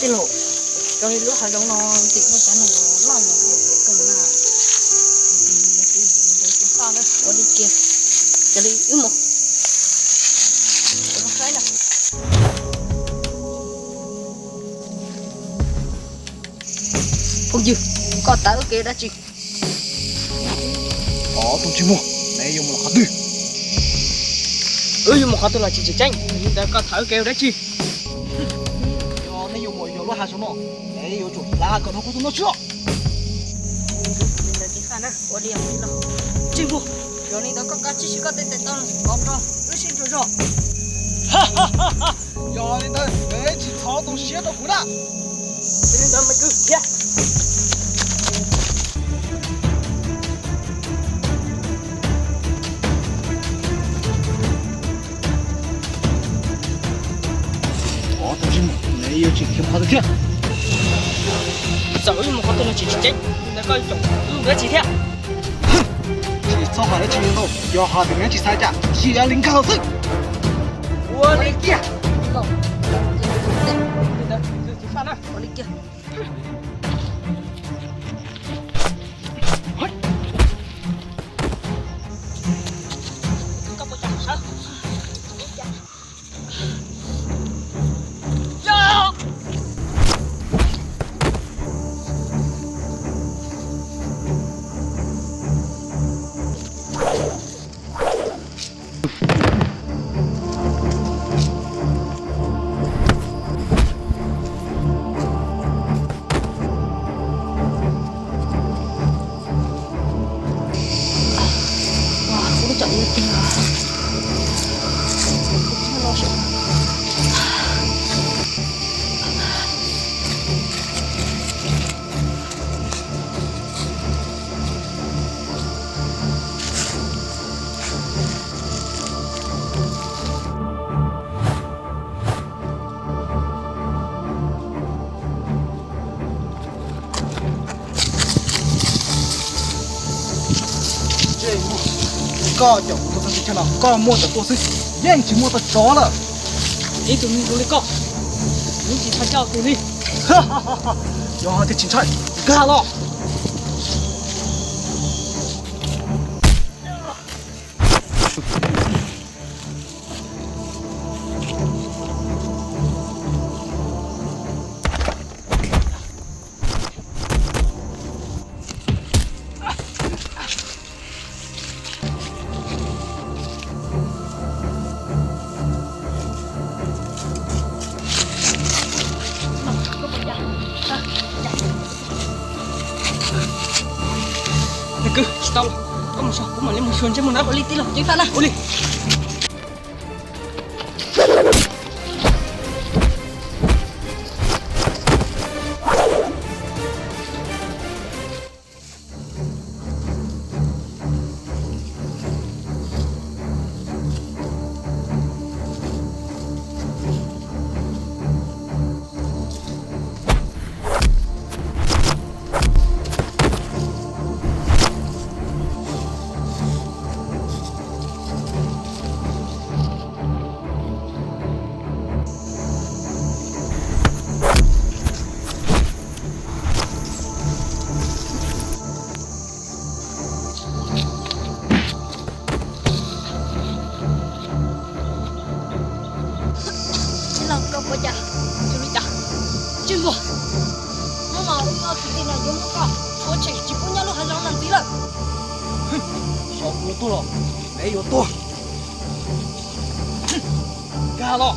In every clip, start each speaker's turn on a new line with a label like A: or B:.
A: cái lộ rồi lúc hai đông nó thì có chắn nó lo nhỉ cái cần là cái sao nữa ở đi kia cho đi một nó thấy là không dư có tao kia đã chị
B: tôi chỉ mua này dùng một hạt đi
A: dùng một hạt tôi là chị tranh nhưng đã có thở kêu đấy chị
B: này dùng một nhiều loại hạt số nọ này dùng chủ là còn không có nó chưa
A: mình đã chỉ khăn á ở đi đi lo chị mua rồi này đó có cá chỉ có tên tao có rồi nó xin rồi
B: ha ha ha ha giờ này đây để chỉ tháo东西都不大
A: 这边咱们go呀
B: 东西嘛没有今天跑的天
A: 早就没好多了几天那个种那几天
B: 去操好了青龙要下边去参加西安林考试
A: 我的天算了我的天
B: 高脚我都是看到高摸的多是眼睛摸的着了
A: 你怎么努力搞你只参加努力
B: 哈哈哈哈要的警察干了
A: cứ tao có một sao cũng mà lên một xuân cho mình đã có lý tí là chính xác là đi Cimbo, mama rumah kita nak jom buka. Cocok, cipunya lu halau nanti lah.
B: 小糊涂了没有多干了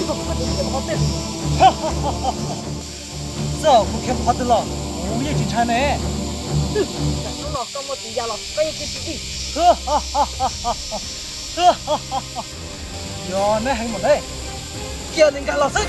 A: không có gì để có tiền.
B: Sao cũng kém phát là ủ như chính này.
A: Nó lọt trong một tí giờ lọt cái gì.
B: Giờ này hành một đây. Kia nên cả là sức.